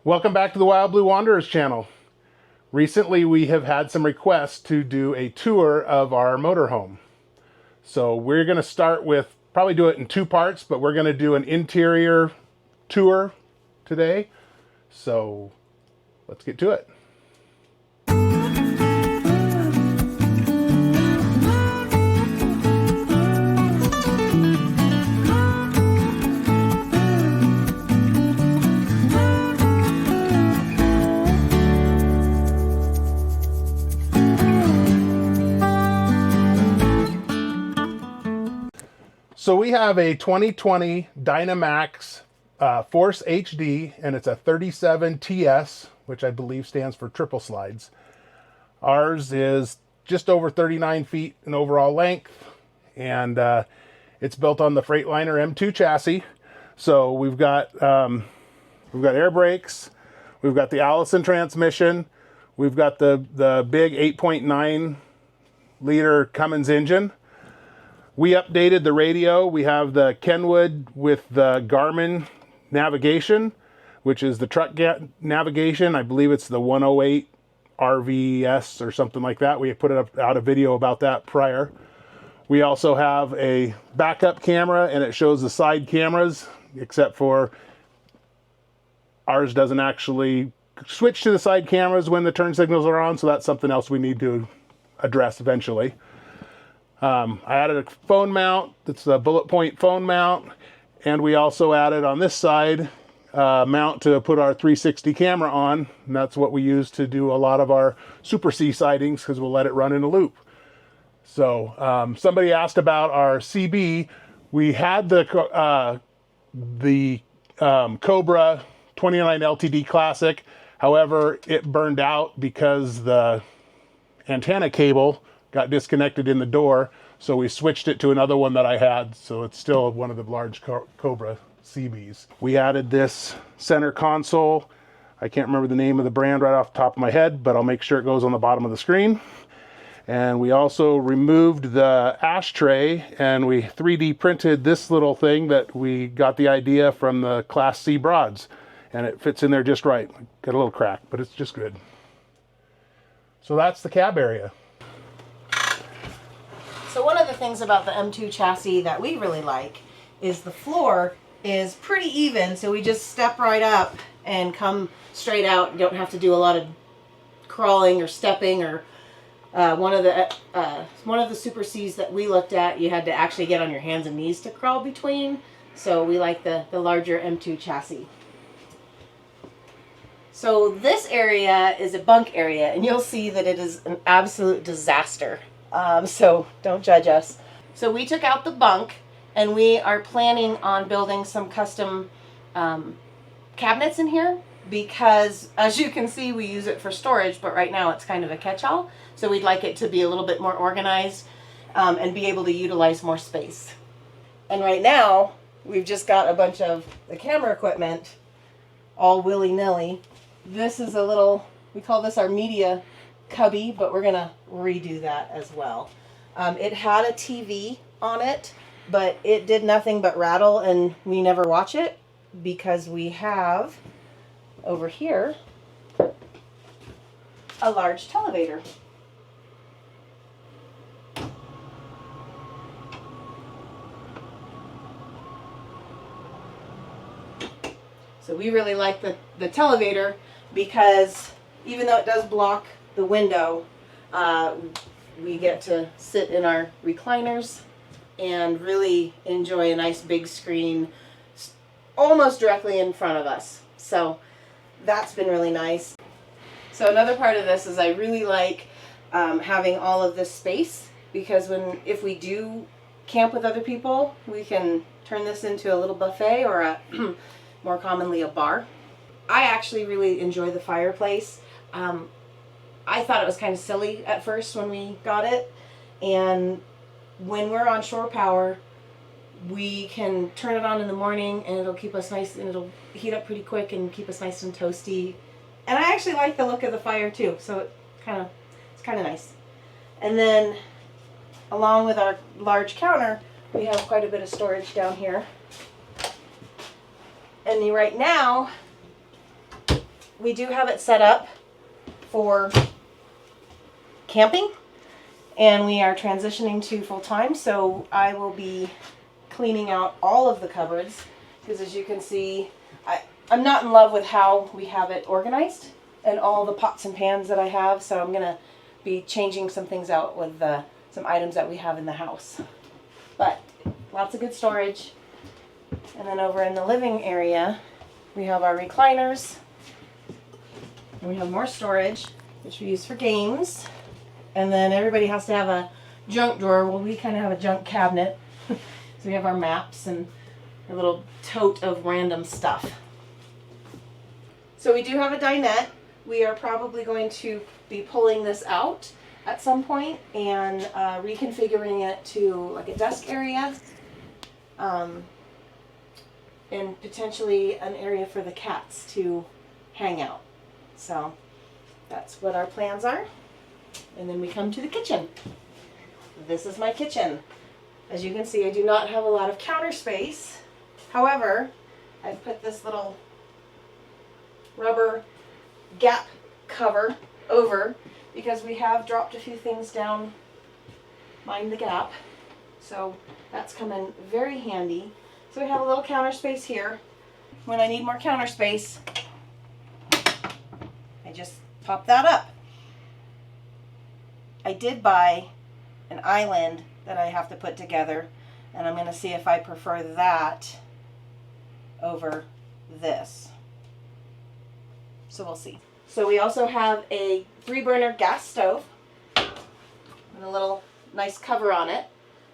Welcome back to the Wild Blue Wanderers channel. Recently we have had some requests to do a tour of our motorhome. So we're going to start with, probably do it in two parts, but we're going to do an interior tour today. So let's get to it. So we have a 2020 Dynamax Force HD, and it's a 37 TS, which I believe stands for triple slides. Ours is just over 39 feet in overall length, and it's built on the Freightliner M2 chassis. So we've got air brakes, we've got the Allison transmission, we've got the big 8.9 liter Cummins engine. We updated the radio. We have the Kenwood with the Garmin navigation, which is the truck navigation. I believe it's the 108 RVS or something like that. We put out a video about that prior. We also have a backup camera, and it shows the side cameras, except for ours doesn't actually switch to the side cameras when the turn signals are on, so that's something else we need to address eventually. I added a phone mount. It's a bullet point phone mount. And we also added on this side mount to put our 360 camera on. And that's what we use to do a lot of our Super C sightings, because we'll let it run in a loop. So somebody asked about our CB. We had the Cobra 29 LTD Classic. However, it burned out because the antenna cable got disconnected in the door, so we switched it to another one that I had, so it's still one of the large Cobra CBs. We added this center console. I can't remember the name of the brand right off the top of my head, but I'll make sure it goes on the bottom of the screen. And we also removed the ashtray, and we 3D printed this little thing that we got the idea from the Class C broads, and it fits in there just right. Got a little crack, but it's just good. So that's the cab area. So one of the things about the M2 chassis that we really like is the floor is pretty even, so we just step right up and come straight out. You don't have to do a lot of crawling or stepping, or one of the Super Cs that we looked at, you had to actually get on your hands and knees to crawl between. So we like the larger M2 chassis. So this area is a bunk area, and you'll see that it is an absolute disaster. So don't judge us. So we took out the bunk, and we are planning on building some custom cabinets in here, because as you can see, we use it for storage, but right now it's kind of a catch-all. So we'd like it to be a little bit more organized and be able to utilize more space. And right now we've just got a bunch of the camera equipment all willy-nilly. This is a little, we call this our media cubby, but we're gonna redo that as well. It had a TV on it, but it did nothing but rattle, and we never watch it because we have over here a large televator. So we really like the televator, because even though it does block the window, we get to sit in our recliners and really enjoy a nice big screen almost directly in front of us. So that's been really nice. So another part of this is I really like having all of this space, because if we do camp with other people, we can turn this into a little buffet, or more commonly a bar. I actually really enjoy the fireplace. I thought it was kind of silly at first when we got it, and when we're on shore power, we can turn it on in the morning and it'll keep us nice, and it'll heat up pretty quick and keep us nice and toasty. And I actually like the look of the fire too, so it's kind of nice. And then along with our large counter, we have quite a bit of storage down here. And right now, we do have it set up for camping, and we are transitioning to full-time, so I will be cleaning out all of the cupboards, because as you can see, I'm not in love with how we have it organized and all the pots and pans that I have, so I'm gonna be changing some things out with some items that we have in the house. But lots of good storage. And then over in the living area, we have our recliners. And we have more storage, which we use for games. And then everybody has to have a junk drawer. Well, we kind of have a junk cabinet. So we have our maps and a little tote of random stuff. So we do have a dinette. We are probably going to be pulling this out at some point and reconfiguring it to like a desk area. And potentially an area for the cats to hang out. So that's what our plans are. And then we come to the kitchen. This is my kitchen. As you can see, I do not have a lot of counter space. However, I've put this little rubber gap cover over because we have dropped a few things down, mind the gap. So that's come in very handy. So we have a little counter space here. When I need more counter space, I just pop that up. I did buy an island that I have to put together, and I'm going to see if I prefer that over this. So we'll see. So we also have a 3-burner gas stove and a little nice cover on it.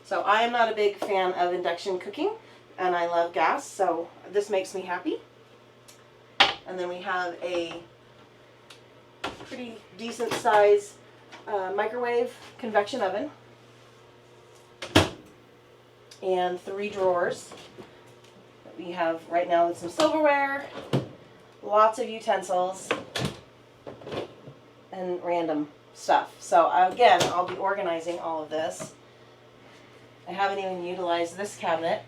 So I am not a big fan of induction cooking, and I love gas, so this makes me happy. And then we have a pretty decent size microwave convection oven and 3 drawers that we have right now with some silverware, lots of utensils, and random stuff. So again, I'll be organizing all of this. I haven't even utilized this cabinet.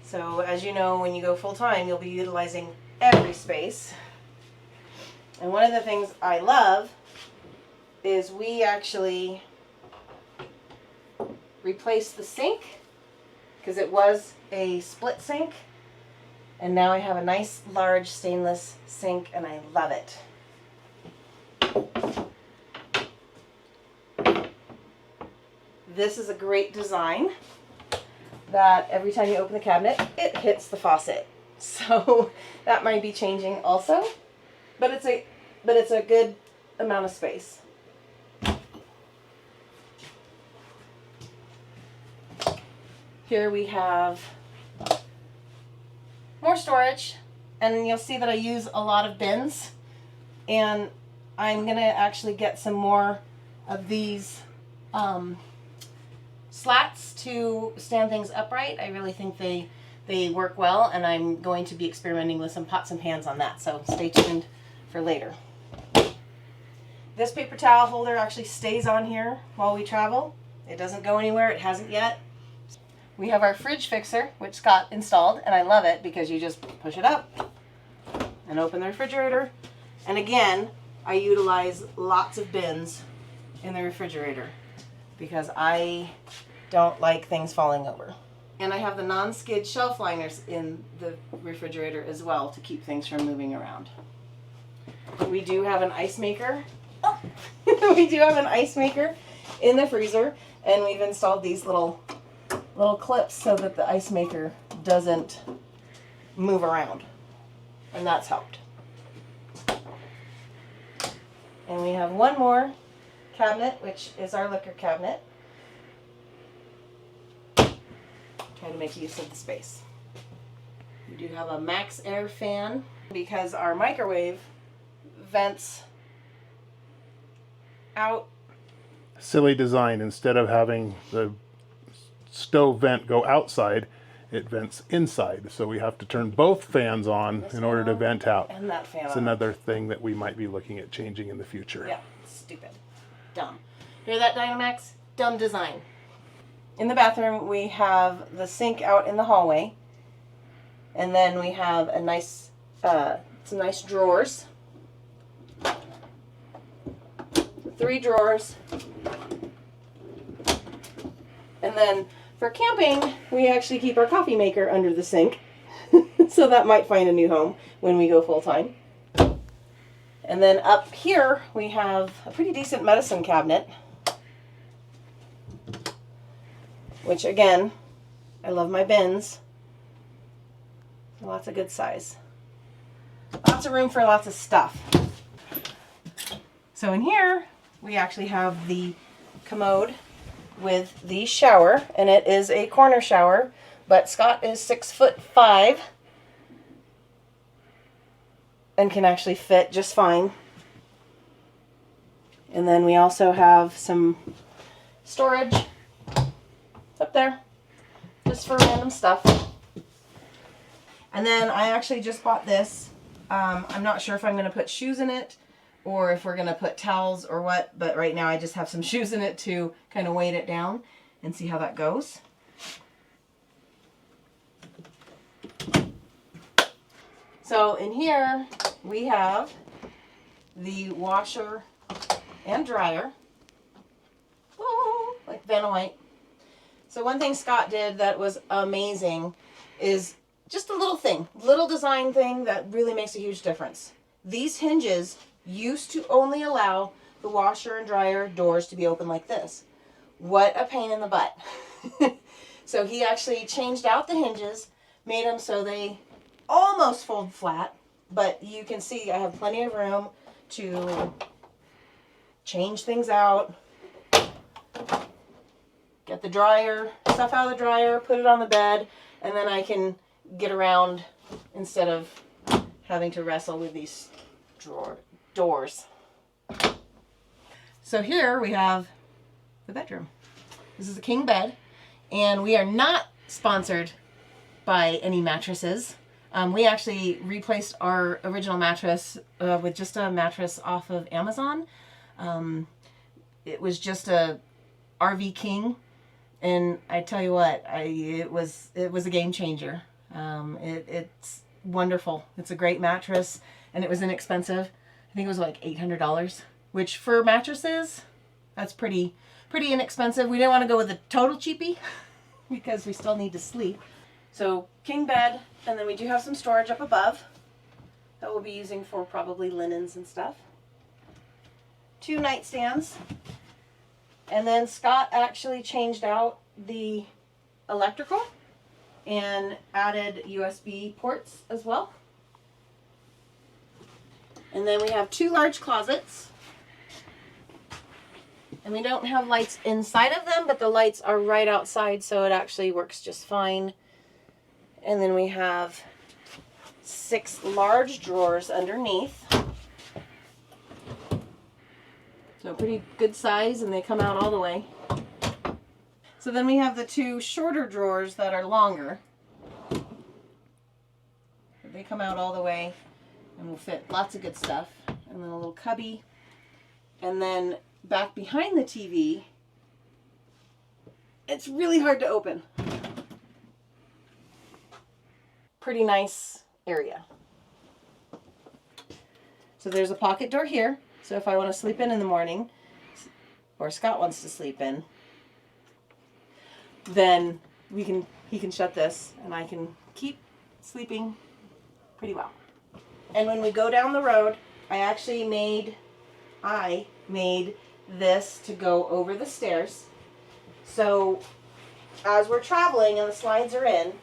So as you know, when you go full-time, you'll be utilizing every space. And one of the things I love is we actually replaced the sink because it was a split sink. And now I have a nice large stainless sink and I love it. This is a great design that every time you open the cabinet, it hits the faucet. So that might be changing also, but it's a good amount of space. Here we have more storage, and you'll see that I use a lot of bins, and I'm gonna actually get some more of these slats to stand things upright. I really think they work well, and I'm going to be experimenting with some pots and pans on that, so stay tuned for later. This paper towel holder actually stays on here while we travel. It doesn't go anywhere, it hasn't yet. We have our fridge fixer, which got installed, and I love it because you just push it up and open the refrigerator. And again, I utilize lots of bins in the refrigerator because I don't like things falling over. And I have the non-skid shelf liners in the refrigerator as well to keep things from moving around. We do have an ice maker. Oh. We do have an ice maker in the freezer, and we've installed these little clips so that the ice maker doesn't move around, and that's helped. And we have one more cabinet, which is our liquor cabinet. Try to make use of the space. We do have a max air fan because our microwave vents out. Silly design. Instead of having the stove vent go outside, it vents inside. So we have to turn both fans on in order to vent out. And that fan It's on. another thing that we might be looking at changing in the future. Yeah, stupid. Dumb. Hear that, Dynamax? Dumb design. In the bathroom, we have the sink out in the hallway. And then we have a nice, some nice drawers 3 drawers. And then for camping, we actually keep our coffee maker under the sink. So that might find a new home when we go full time. And then up here, we have a pretty decent medicine cabinet. Which again, I love my bins. Lots of good size. Lots of room for lots of stuff. So in here, we actually have the commode with the shower, and it is a corner shower, but Scott is 6'5" and can actually fit just fine. And then we also have some storage up there, just for random stuff. And then I actually just bought this. I'm not sure if I'm going to put shoes in it or if we're going to put towels or what, but right now I just have some shoes in it to kind of weight it down and see how that goes. So in here we have the washer and dryer. Whoa, like Vanna White. So one thing Scott did that was amazing is just a little design thing that really makes a huge difference. These hinges used to only allow the washer and dryer doors to be open like this. What a pain in the butt. So he actually changed out the hinges, made them so they almost fold flat, but you can see I have plenty of room to change things out, get the dryer, stuff out of the dryer, put it on the bed, and then I can get around instead of having to wrestle with these doors. So here we have the bedroom. This is a king bed, and we are not sponsored by any mattresses. We actually replaced our original mattress with just a mattress off of Amazon. It was just a RV King, and I tell you what, it was a game changer. It's wonderful. It's a great mattress, and it was inexpensive. I think it was like $800, which for mattresses, that's pretty inexpensive. We didn't want to go with a total cheapie because we still need to sleep. So king bed, and then we do have some storage up above that we'll be using for probably linens and stuff. 2 nightstands, and then Scott actually changed out the electrical and added USB ports as well. And then we have 2 large closets. And we don't have lights inside of them, but the lights are right outside, so it actually works just fine. And then we have 6 large drawers underneath. So pretty good size, and they come out all the way. So then we have the 2 shorter drawers that are longer. They come out all the way and will fit lots of good stuff. And then a little cubby. And then back behind the TV, it's really hard to open. Pretty nice area. So there's a pocket door here. So if I want to sleep in the morning, or Scott wants to sleep in, then he can shut this and I can keep sleeping pretty well. And when we go down the road, I made this to go over the stairs. So as we're traveling and the slides are in,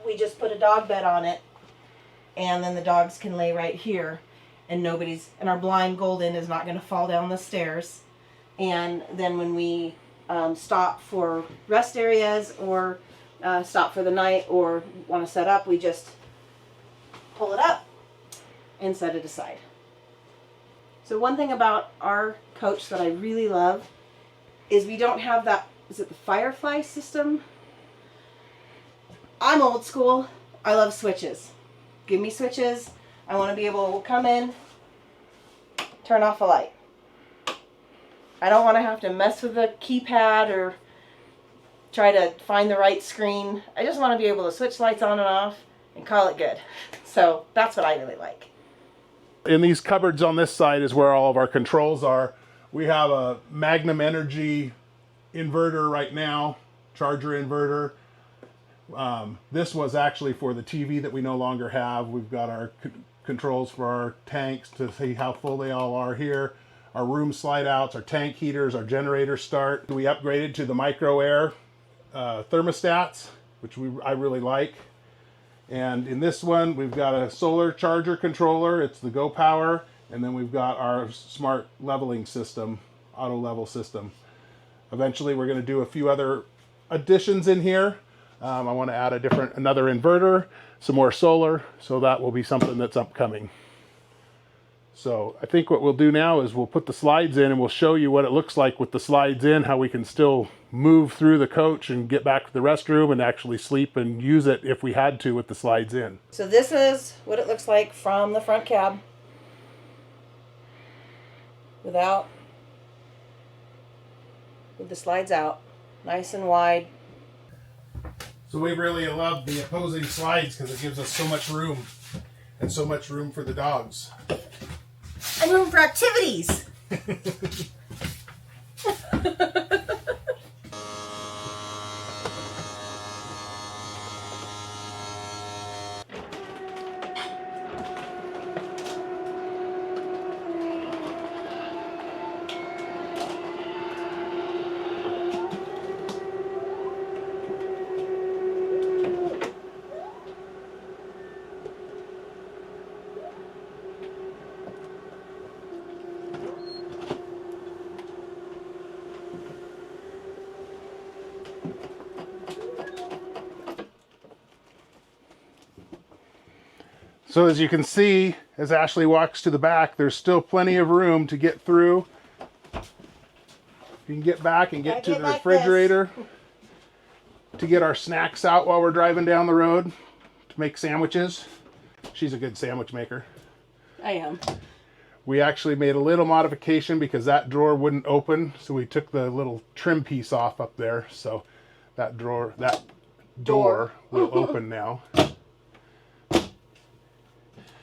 we just put a dog bed on it, and then the dogs can lay right here, and our blind Golden is not going to fall down the stairs. And then when we stop for rest areas or stop for the night or want to set up, we just pull it up and set it aside. So one thing about our coach that I really love is we don't have that, is it the Firefly system? I'm old school. I love switches. Give me switches. I want to be able to come in, turn off a light. I don't want to have to mess with the keypad or try to find the right screen. I just want to be able to switch lights on and off and call it good. So that's what I really like. In these cupboards on this side is where all of our controls are. We have a Magnum Energy inverter right now, charger inverter. This was actually for the TV that we no longer have. We've got our controls for our tanks to see how full they all are here. Our room slide outs, our tank heaters, our generator start. We upgraded to the micro air thermostats, which I really like. And in this one, we've got a solar charger controller. It's the Go Power. And then we've got our smart leveling system, auto level system. Eventually, we're going to do a few other additions in here. I want to add another inverter, some more solar. So that will be something that's upcoming. So I think what we'll do now is we'll put the slides in and we'll show you what it looks like with the slides in, how we can still move through the coach and get back to the restroom and actually sleep and use it if we had to with the slides in. So this is what it looks like from the front cab with the slides out, nice and wide. So we really love the opposing slides because it gives us so much room and so much room for the dogs. And room for activities. So as you can see, as Ashley walks to the back, there's still plenty of room to get through. You can get back and get to the refrigerator to get our snacks out while we're driving down the road to make sandwiches. She's a good sandwich maker. I am. We actually made a little modification because that drawer wouldn't open, so we took the little trim piece off up there. So that door will open now.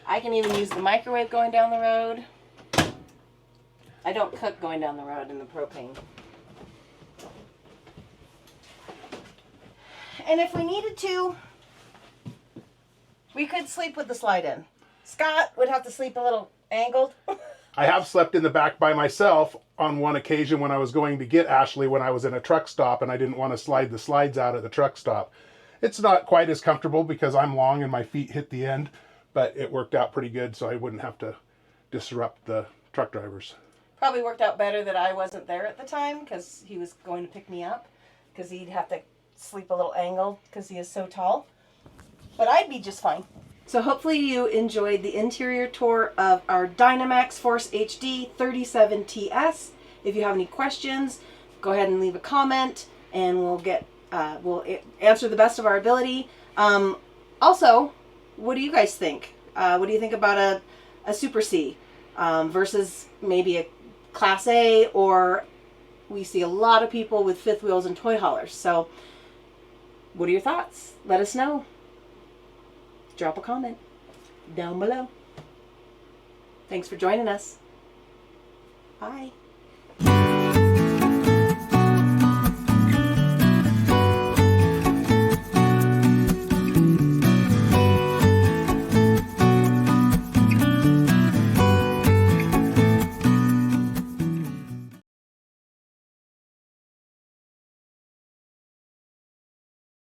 I can even use the microwave going down the road. I don't cook going down the road in the propane. And if we needed to, we could sleep with the slide in. Scott would have to sleep a little angled. I have slept in the back by myself on one occasion when I was going to get Ashley when I was in a truck stop and I didn't want to slide the slides out at the truck stop. It's not quite as comfortable because I'm long and my feet hit the end, but it worked out pretty good so I wouldn't have to disrupt the truck drivers. Probably worked out better that I wasn't there at the time because he was going to pick me up because he'd have to sleep a little angled because he is so tall. But I'd be just fine. So hopefully you enjoyed the interior tour of our Dynamax Force HD 37TS. If you have any questions, go ahead and leave a comment and we'll answer the best of our ability. Also, what do you guys think? What do you think about a Super C versus maybe a Class A, or we see a lot of people with fifth wheels and toy haulers. So what are your thoughts? Let us know. Drop a comment down below. Thanks for joining us. Bye.